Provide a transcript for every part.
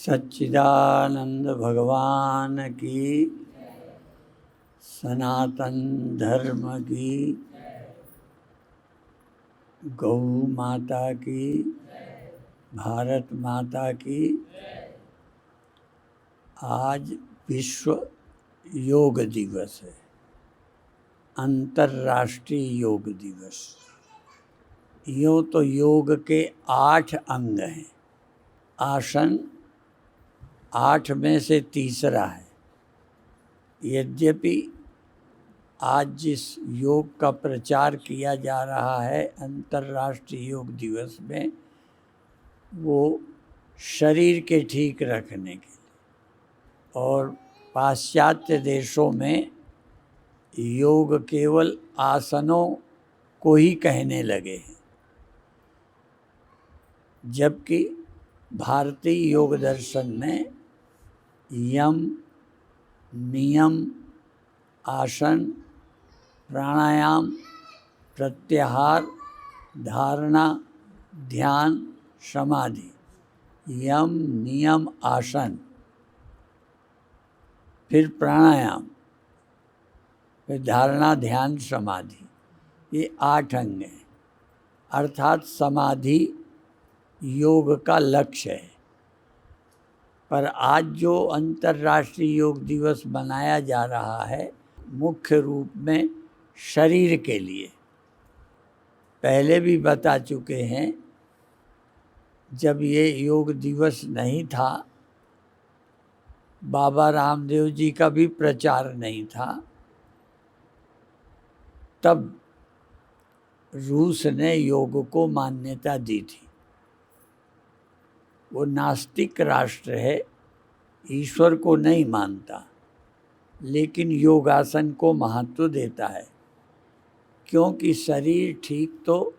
सच्चिदानंद भगवान की, सनातन धर्म की, गौ माता की, भारत माता की। आज विश्व योग दिवस है, अंतर्राष्ट्रीय योग दिवस। यूँ तो योग के 8 अंग हैं। आसन 8 में से तीसरा है। यद्यपि आज जिस योग का प्रचार किया जा रहा है अंतर्राष्ट्रीय योग दिवस में, वो शरीर के ठीक रखने के लिए, और पाश्चात्य देशों में योग केवल आसनों को ही कहने लगे हैं, जबकि भारतीय योग दर्शन में यम, नियम, आसन, प्राणायाम, प्रत्याहार, धारणा, ध्यान, समाधि, यम, नियम, आसन, फिर प्राणायाम, फिर धारणा, ध्यान, समाधि, ये 8 अंग हैं। अर्थात समाधि योग का लक्ष्य है। पर आज जो अंतर्राष्ट्रीय योग दिवस मनाया जा रहा है, मुख्य रूप में शरीर के लिए। पहले भी बता चुके हैं, जब ये योग दिवस नहीं था, बाबा रामदेव जी का भी प्रचार नहीं था, तब रूस ने योग को मान्यता दी थी। वो नास्तिक राष्ट्र है, ईश्वर को नहीं मानता, लेकिन योगासन को महत्व देता है, क्योंकि शरीर ठीक तो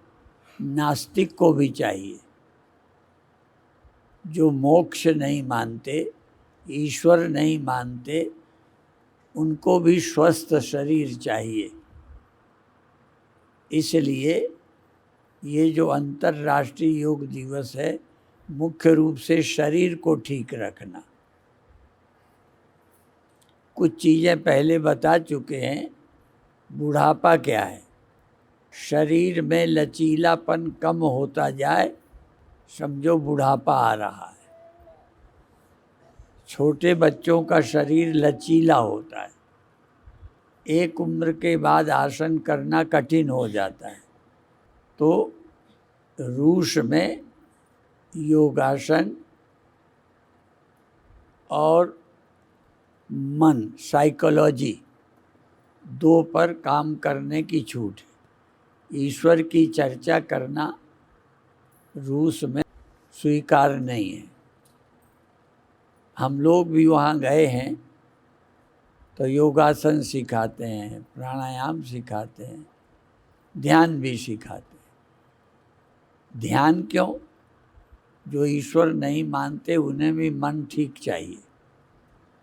नास्तिक को भी चाहिए। जो मोक्ष नहीं मानते, ईश्वर नहीं मानते, उनको भी स्वस्थ शरीर चाहिए। इसलिए ये जो अंतर्राष्ट्रीय योग दिवस है, मुख्य रूप से शरीर को ठीक रखना। कुछ चीज़ें पहले बता चुके हैं। बुढ़ापा क्या है? शरीर में लचीलापन कम होता जाए, समझो बुढ़ापा आ रहा है। छोटे बच्चों का शरीर लचीला होता है, एक उम्र के बाद आसन करना कठिन हो जाता है। तो रूस में योगासन और मन, साइकोलॉजी, 2 पर काम करने की छूट है। ईश्वर की चर्चा करना रूस में स्वीकार नहीं है। हम लोग भी वहाँ गए हैं तो योगासन सिखाते हैं, प्राणायाम सिखाते हैं, ध्यान भी सिखाते हैं। ध्यान क्यों? जो ईश्वर नहीं मानते उन्हें भी मन ठीक चाहिए।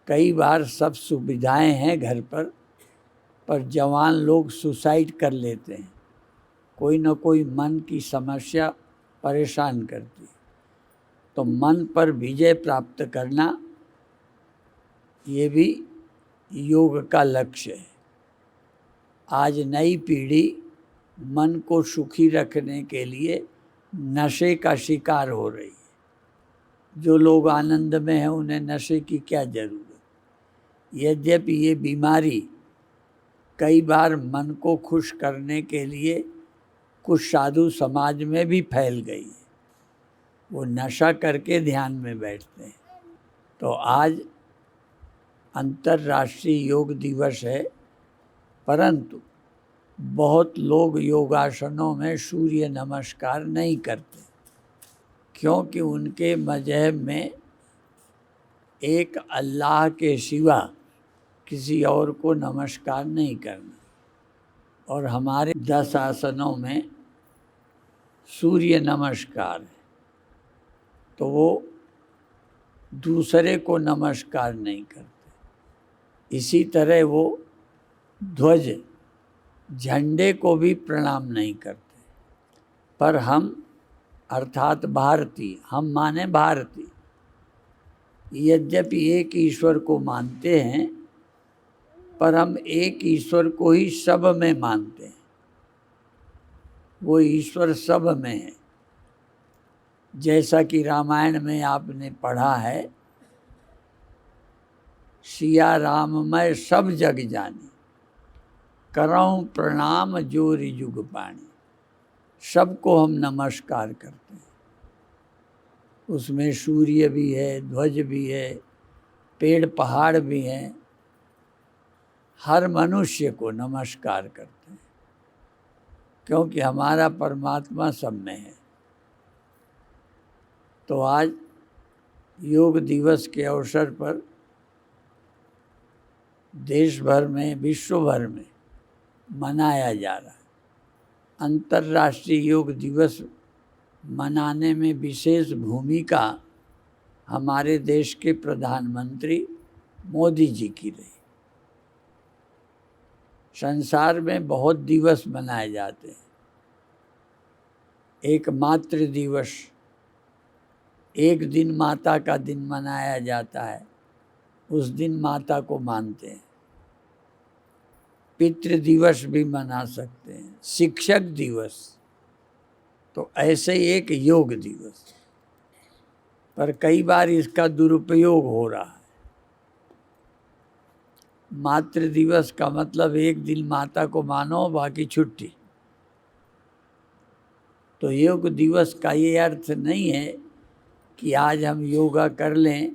कई बार सब सुविधाएं हैं घर पर जवान लोग सुसाइड कर लेते हैं। कोई न कोई मन की समस्या परेशान करती है। तो मन पर विजय प्राप्त करना, ये भी योग का लक्ष्य है। आज नई पीढ़ी मन को सुखी रखने के लिए नशे का शिकार हो रही है। जो लोग आनंद में हैं उन्हें नशे की क्या जरूरत? यद्यपि ये बीमारी कई बार मन को खुश करने के लिए कुछ साधु समाज में भी फैल गई है। वो नशा करके ध्यान में बैठते हैं। तो आज अंतर्राष्ट्रीय योग दिवस है, परंतु बहुत लोग योगासनों में सूर्य नमस्कार नहीं करते, क्योंकि उनके मजहब में एक अल्लाह के सिवा किसी और को नमस्कार नहीं करना। और हमारे 10 आसनों में सूर्य नमस्कार है, तो वो दूसरे को नमस्कार नहीं करते। इसी तरह वो ध्वज झंडे को भी प्रणाम नहीं करते। पर हम अर्थात भारतीय, हम माने भारतीय, यद्यपि एक ईश्वर को मानते हैं पर हम एक ईश्वर को ही सब में मानते हैं। वो ईश्वर सब में है। जैसा कि रामायण में आपने पढ़ा है, सिया राम मैं सब जग जानी, करऊं प्रणाम जोरि जुग पाणी। सबको हम नमस्कार करते हैं। उसमें सूर्य भी है, ध्वज भी है, पेड़ पहाड़ भी हैं। हर मनुष्य को नमस्कार करते हैं, क्योंकि हमारा परमात्मा सब में है। तो आज योग दिवस के अवसर पर देश भर में, विश्व भर में मनाया जा रहा है। अंतर्राष्ट्रीय योग दिवस मनाने में विशेष भूमिका हमारे देश के प्रधानमंत्री मोदी जी की रही। संसार में बहुत दिवस मनाए जाते हैं। एक मातृ दिवस, एक दिन माता का दिन मनाया जाता है, उस दिन माता को मानते हैं। पितृ दिवस भी मना सकते हैं, शिक्षक दिवस, तो ऐसे एक योग दिवस। पर कई बार इसका दुरुपयोग हो रहा है। मातृ दिवस का मतलब एक दिन माता को मानो, बाकी छुट्टी। तो योग दिवस का ये अर्थ नहीं है कि आज हम योगा कर लें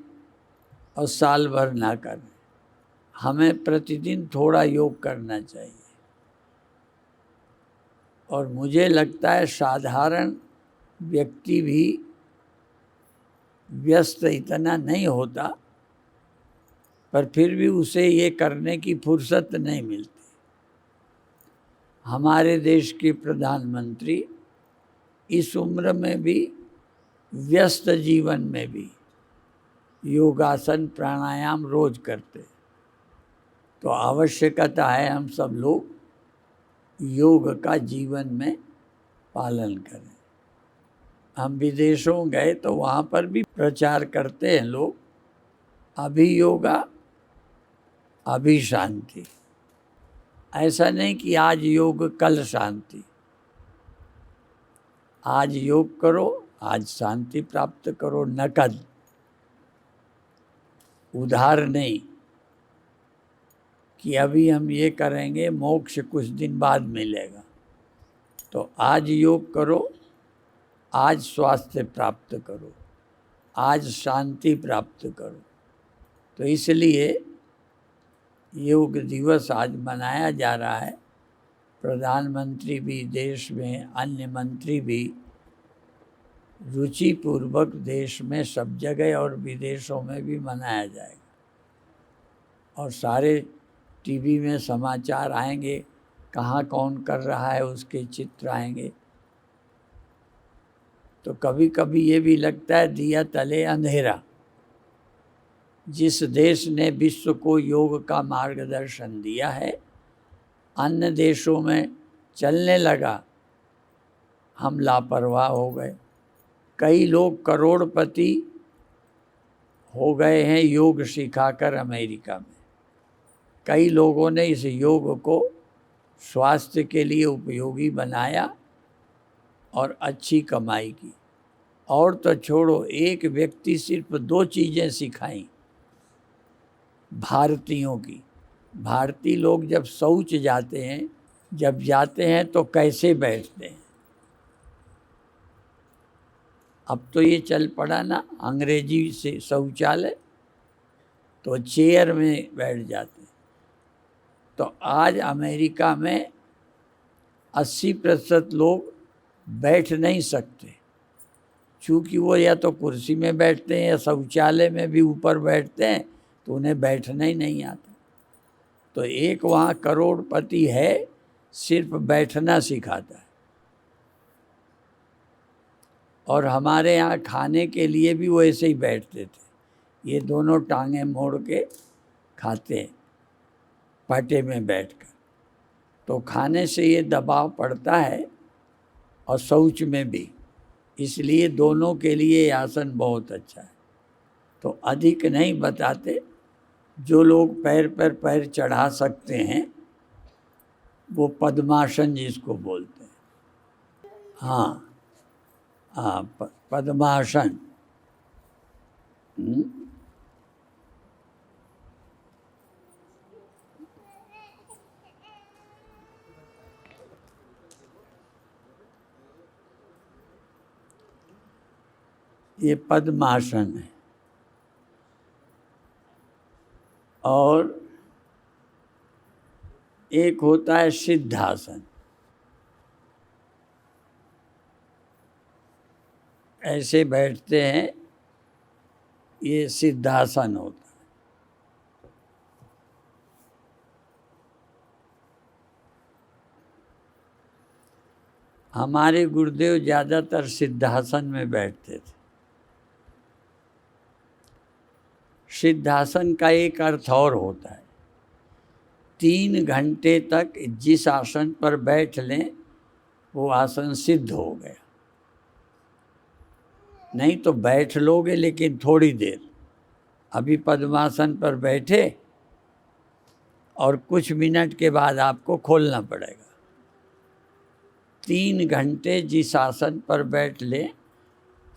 और साल भर ना करें। हमें प्रतिदिन थोड़ा योग करना चाहिए। और मुझे लगता है साधारण व्यक्ति भी व्यस्त इतना नहीं होता, पर फिर भी उसे ये करने की फुर्सत नहीं मिलती। हमारे देश के प्रधानमंत्री इस उम्र में भी, व्यस्त जीवन में भी योगासन प्राणायाम रोज करते। तो आवश्यकता है हम सब लोग योग का जीवन में पालन करें। हम विदेशों गए तो वहाँ पर भी प्रचार करते हैं लोग, अभी योगा अभी शांति। ऐसा नहीं कि आज योग कल शांति। आज योग करो, आज शांति प्राप्त करो, नकद, उधार नहीं कि अभी हम ये करेंगे मोक्ष कुछ दिन बाद मिलेगा। तो आज योग करो, आज स्वास्थ्य प्राप्त करो, आज शांति प्राप्त करो। तो इसलिए योग दिवस आज मनाया जा रहा है। प्रधानमंत्री भी, देश में अन्य मंत्री भी रुचिपूर्वक देश में सब जगह और विदेशों में भी मनाया जाएगा। और सारे टीवी में समाचार आएंगे, कहाँ कौन कर रहा है उसके चित्र आएंगे। तो कभी कभी ये भी लगता है दिया तले अंधेरा। जिस देश ने विश्व को योग का मार्गदर्शन दिया है, अन्य देशों में चलने लगा, हम लापरवाह हो गए। कई लोग करोड़पति हो गए हैं योग सिखाकर अमेरिका में। कई लोगों ने इस योग को स्वास्थ्य के लिए उपयोगी बनाया और अच्छी कमाई की। और तो छोड़ो, एक व्यक्ति सिर्फ 2 चीज़ें सिखाई भारतीयों की। भारतीय लोग जब शौच जाते हैं, जब जाते हैं तो कैसे बैठते हैं। अब तो ये चल पड़ा ना अंग्रेजी से शौचालय, तो चेयर में बैठ जाते हैं। तो आज अमेरिका में 80% लोग बैठ नहीं सकते, चूँकि वो या तो कुर्सी में बैठते हैं या शौचालय में भी ऊपर बैठते हैं, तो उन्हें बैठना ही नहीं आता। तो एक वहाँ करोड़पति है, सिर्फ बैठना सिखाता है। और हमारे यहाँ खाने के लिए भी वो ऐसे ही बैठते थे। ये दोनों टांगें मोड़ के खाते हैं, पाटे में बैठकर। तो खाने से ये दबाव पड़ता है और शौच में भी, इसलिए दोनों के लिए ये आसन बहुत अच्छा है। तो अधिक नहीं बताते, जो लोग पैर पर पैर चढ़ा सकते हैं वो पद्मासन जिसको बोलते हैं। हाँ हाँ, पद्मासन। ये पद्मासन है। और एक होता है सिद्धासन। ऐसे बैठते हैं, ये सिद्धासन होता है। हमारे गुरुदेव ज़्यादातर सिद्धासन में बैठते थे। सिद्धासन का एक अर्थ और होता है, 3 घंटे तक जिस आसन पर बैठ लें वो आसन सिद्ध हो गया। नहीं तो बैठ लोगे लेकिन थोड़ी देर, अभी पद्मासन पर बैठे और कुछ मिनट के बाद आपको खोलना पड़ेगा। 3 घंटे जिस आसन पर बैठ ले,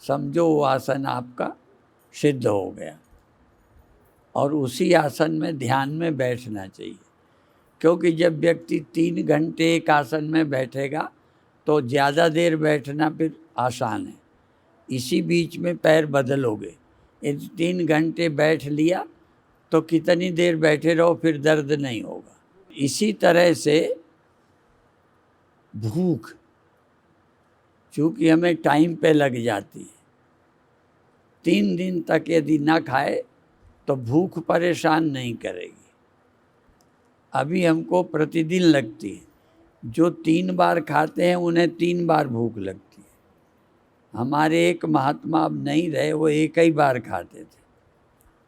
समझो वो आसन आपका सिद्ध हो गया। और उसी आसन में ध्यान में बैठना चाहिए, क्योंकि जब व्यक्ति 3 घंटे एक आसन में बैठेगा तो ज़्यादा देर बैठना फिर आसान है। इसी बीच में पैर बदलोगे। यदि 3 घंटे बैठ लिया तो कितनी देर बैठे रहो, फिर दर्द नहीं होगा। इसी तरह से भूख, चूँकि हमें टाइम पे लग जाती है, 3 दिन तक यदि ना खाए तो भूख परेशान नहीं करेगी। अभी हमको प्रतिदिन लगती है, जो 3 बार खाते हैं उन्हें 3 बार भूख लगती है। हमारे एक महात्मा अब नहीं रहे, वो एक ही बार खाते थे,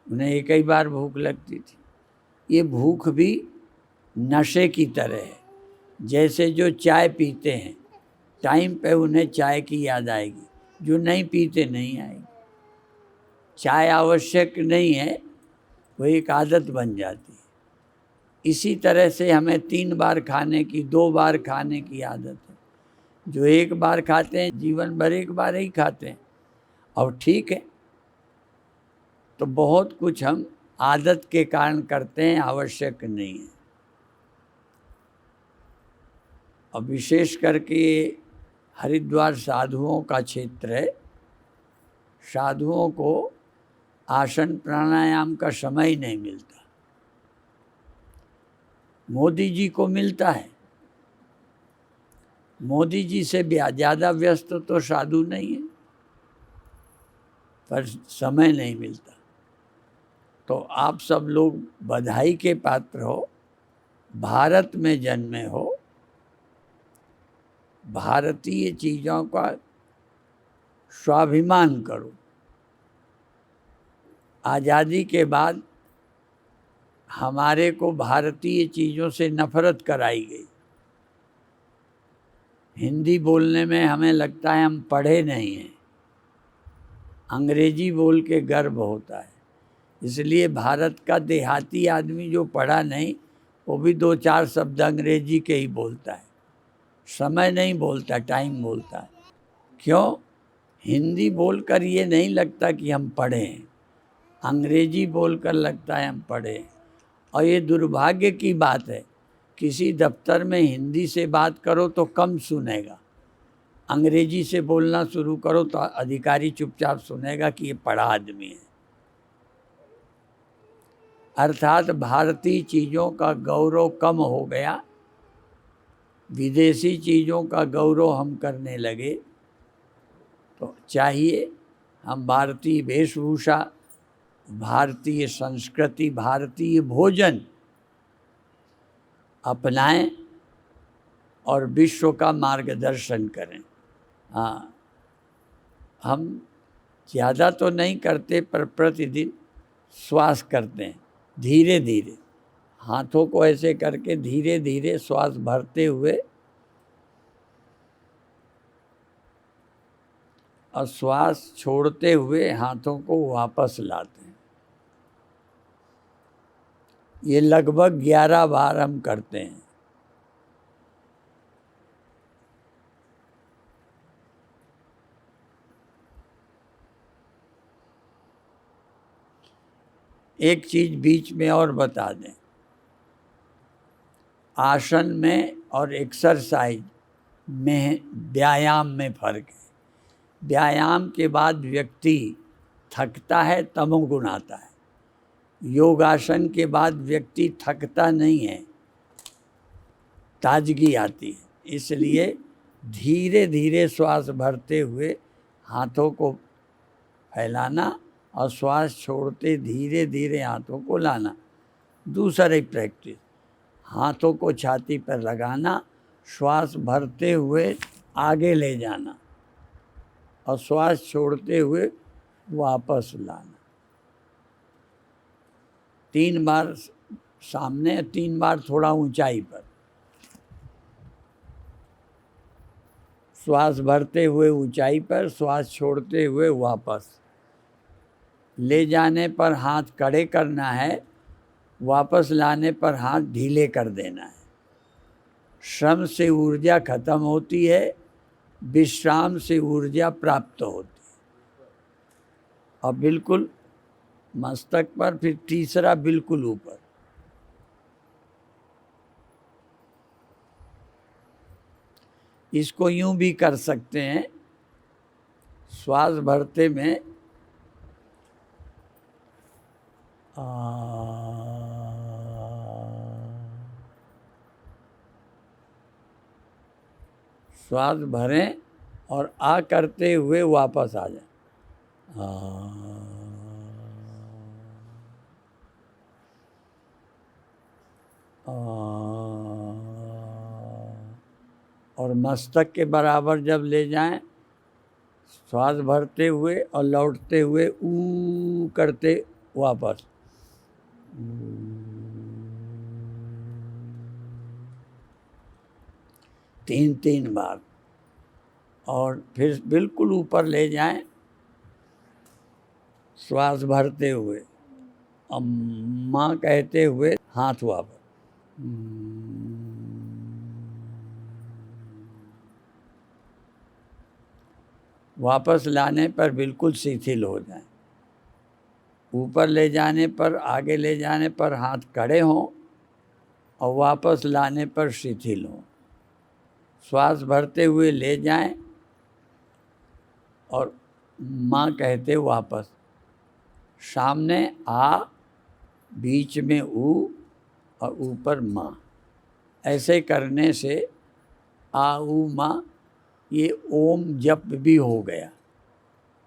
उन्हें एक ही बार भूख लगती थी। ये भूख भी नशे की तरह है। जैसे जो चाय पीते हैं, टाइम पे उन्हें चाय की याद आएगी, जो नहीं पीते नहीं आएगी। चाय आवश्यक नहीं है, वो एक आदत बन जाती है। इसी तरह से हमें 3 बार खाने की, 2 बार खाने की आदत है। जो एक बार खाते हैं जीवन भर एक बार ही खाते हैं, और ठीक है। तो बहुत कुछ हम आदत के कारण करते हैं, आवश्यक नहीं है। और विशेष करके हरिद्वार साधुओं का क्षेत्र है। साधुओं को आसन प्राणायाम का समय ही नहीं मिलता। मोदी जी को मिलता है, मोदी जी से ज़्यादा व्यस्त तो साधु नहीं है, पर समय नहीं मिलता। तो आप सब लोग बधाई के पात्र हो, भारत में जन्मे हो, भारतीय चीज़ों का स्वाभिमान करो। आज़ादी के बाद हमारे को भारतीय चीज़ों से नफरत कराई गई। हिंदी बोलने में हमें लगता है हम पढ़े नहीं हैं, अंग्रेजी बोल के गर्व होता है। इसलिए भारत का देहाती आदमी जो पढ़ा नहीं, वो भी 2-4 शब्द अंग्रेजी के ही बोलता है। समय नहीं बोलता, टाइम बोलता है। क्यों? हिंदी बोलकर ये नहीं लगता कि हम पढ़े हैं, अंग्रेजी बोलकर लगता है हम पढ़े हैं। और ये दुर्भाग्य की बात है, किसी दफ्तर में हिंदी से बात करो तो कम सुनेगा, अंग्रेजी से बोलना शुरू करो तो अधिकारी चुपचाप सुनेगा कि ये पढ़ा आदमी है। अर्थात भारतीय चीज़ों का गौरव कम हो गया, विदेशी चीज़ों का गौरव हम करने लगे। तो चाहिए हम भारतीय वेशभूषा, भारतीय संस्कृति, भारतीय भोजन अपनाएं और विश्व का मार्गदर्शन करें। हाँ, हम ज़्यादा तो नहीं करते, पर प्रतिदिन श्वास करते हैं धीरे धीरे। हाथों को ऐसे करके धीरे धीरे श्वास भरते हुए और श्वास छोड़ते हुए हाथों को वापस लाते हैं। ये लगभग 11 बार हम करते हैं। एक चीज बीच में और बता दें, आसन में और एक्सरसाइज में, व्यायाम में फर्क है। व्यायाम के बाद व्यक्ति थकता है, तमोगुण आता है। योगासन के बाद व्यक्ति थकता नहीं है, ताजगी आती है। इसलिए धीरे धीरे श्वास भरते हुए हाथों को फैलाना और श्वास छोड़ते धीरे धीरे हाथों को लाना। दूसरी प्रैक्टिस, हाथों को छाती पर लगाना, श्वास भरते हुए आगे ले जाना और श्वास छोड़ते हुए वापस लाना। 3 बार सामने, 3 बार थोड़ा ऊंचाई पर। श्वास भरते हुए ऊंचाई पर, श्वास छोड़ते हुए वापस। ले जाने पर हाथ कड़े करना है, वापस लाने पर हाथ ढीले कर देना है। श्रम से ऊर्जा खत्म होती है, विश्राम से ऊर्जा प्राप्त होती है। और बिल्कुल मस्तक पर, फिर तीसरा बिल्कुल ऊपर। इसको यूं भी कर सकते हैं, श्वास भरते में श्वास भरें और आ करते हुए वापस आ जाए। और मस्तक के बराबर जब ले जाएं, श्वास भरते हुए और लौटते हुए ऊ करते वापस। 3 बार। और फिर बिल्कुल ऊपर ले जाएं, श्वास भरते हुए और माँ कहते हुए हाथ वापस। वापस लाने पर बिल्कुल शिथिल हो जाए। ऊपर ले जाने पर, आगे ले जाने पर हाथ कड़े हों और वापस लाने पर शिथिल हों। श्वास भरते हुए ले जाएं और माँ कहते वापस। सामने आ, बीच में ऊ और ऊपर माँ। ऐसे करने से आ ऊ माँ, ये ओम जप भी हो गया।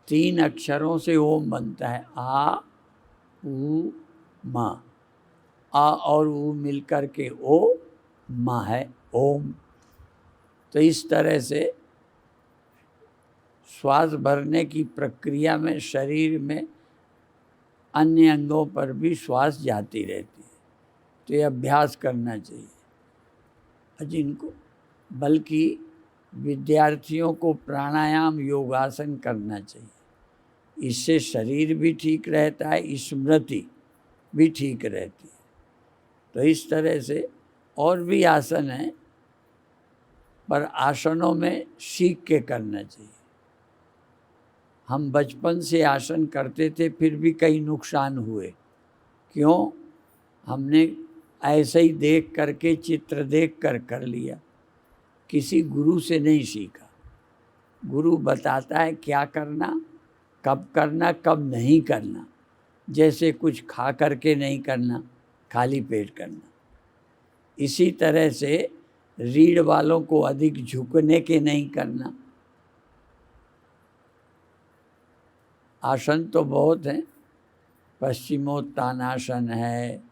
3 अक्षरों से ओम बनता है, आ ऊ माँ। आ और ऊ मिलकर के ओ माँ है, ओम। तो इस तरह से श्वास भरने की प्रक्रिया में शरीर में अन्य अंगों पर भी श्वास जाती रहती है। तो ये अभ्यास करना चाहिए जिनको, बल्कि विद्यार्थियों को प्राणायाम योगासन करना चाहिए। इससे शरीर भी ठीक रहता है, स्मृति भी ठीक रहती है। तो इस तरह से और भी आसन हैं, पर आसनों में सीख के करना चाहिए। हम बचपन से आसन करते थे, फिर भी कई नुकसान हुए। क्यों? हमने ऐसे ही देख करके, चित्र देख कर लिया, किसी गुरु से नहीं सीखा। गुरु बताता है क्या करना, कब नहीं करना। जैसे कुछ खा करके नहीं करना, खाली पेट करना। इसी तरह से रीढ़ वालों को अधिक झुकने के नहीं करना। आसन तो बहुत हैं, पश्चिमोत्तानासन है,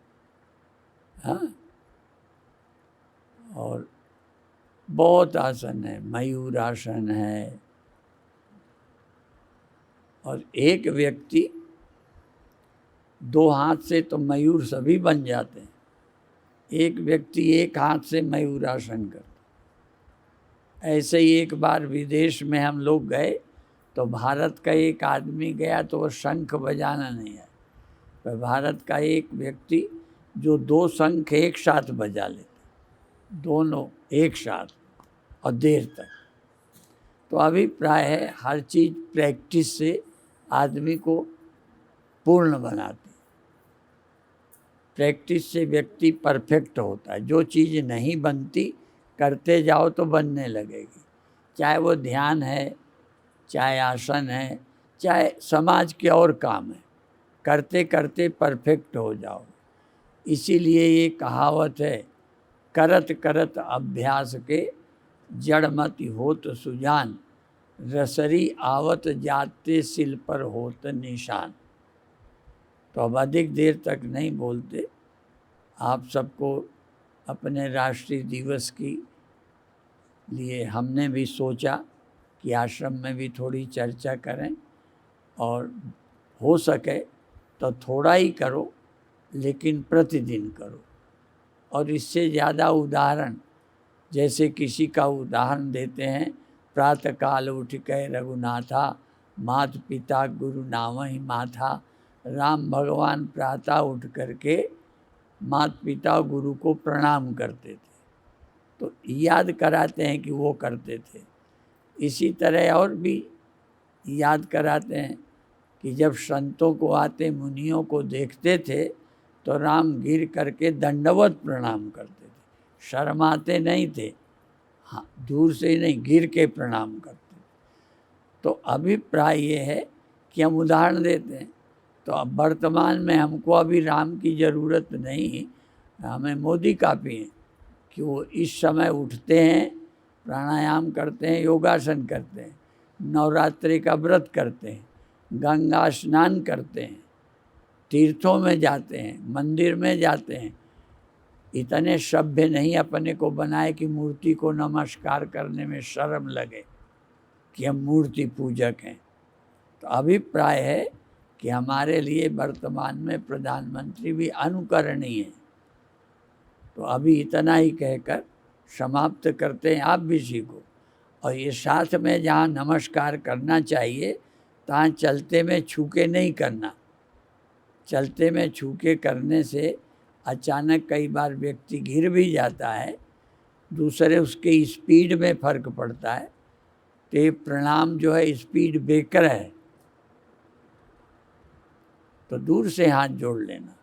हाँ, और बहुत आसन है, मयूर आसन है। और एक व्यक्ति 2 हाथ से तो मयूर सभी बन जाते हैं, एक व्यक्ति एक हाथ से मयूरासन करता। ऐसे ही एक बार विदेश में हम लोग गए तो भारत का एक आदमी गया तो वो शंख बजाना नहीं है, पर भारत का एक व्यक्ति जो 2 शंख एक साथ बजा लेता, दोनों एक साथ और देर तक। तो अभिप्राय है हर चीज़ प्रैक्टिस से आदमी को पूर्ण बनाती। प्रैक्टिस से व्यक्ति परफेक्ट होता है। जो चीज़ नहीं बनती करते जाओ तो बनने लगेगी, चाहे वो ध्यान है, चाहे आसन है, चाहे समाज के और काम है, करते करते परफेक्ट हो जाओ। इसीलिए ये कहावत है, करत करत अभ्यास के जड़ मति होत सुजान, रसरी आवत जाते सिल पर होत निशान। तो अब अधिक देर तक नहीं बोलते, आप सबको अपने राष्ट्रीय दिवस की लिए हमने भी सोचा कि आश्रम में भी थोड़ी चर्चा करें, और हो सके तो थोड़ा ही करो लेकिन प्रतिदिन करो। और इससे ज़्यादा उदाहरण, जैसे किसी का उदाहरण देते हैं, प्रातःकाल उठ के रघुनाथा, मात पिता गुरु नामहि माथा। राम भगवान प्रातः उठ करके माता पिता गुरु को प्रणाम करते थे, तो याद कराते हैं कि वो करते थे। इसी तरह और भी याद कराते हैं कि जब संतों को आते, मुनियों को देखते थे तो राम गिर करके दंडवत प्रणाम करते थे, शर्माते नहीं थे, हाँ दूर से ही नहीं, गिर के प्रणाम करते थे। तो अभिप्राय ये है कि हम उदाहरण देते हैं। तो अब वर्तमान में हमको अभी राम की ज़रूरत नहीं, हमें मोदी काफ़ी है कि वो इस समय उठते हैं, प्राणायाम करते हैं, योगासन करते हैं, नवरात्रि का व्रत करते हैं, गंगा स्नान करते हैं, तीर्थों में जाते हैं, मंदिर में जाते हैं। इतने सभ्य नहीं अपने को बनाए कि मूर्ति को नमस्कार करने में शर्म लगे कि हम मूर्ति पूजक हैं। तो अभिप्राय है कि हमारे लिए वर्तमान में प्रधानमंत्री भी अनुकरणीय है। तो अभी इतना ही कहकर समाप्त करते हैं, आप भी सीखो। और ये साथ में जहाँ नमस्कार करना चाहिए, तहाँ चलते में छू के नहीं करना। चलते में छू के करने से अचानक कई बार व्यक्ति गिर भी जाता है, दूसरे उसके स्पीड में फ़र्क पड़ता है। तो ये प्रणाम जो है स्पीड ब्रेकर है, तो दूर से हाथ जोड़ लेना।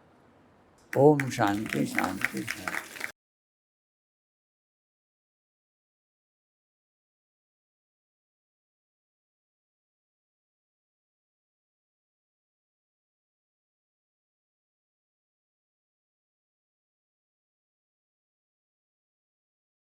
ओम शांति शांति शांति।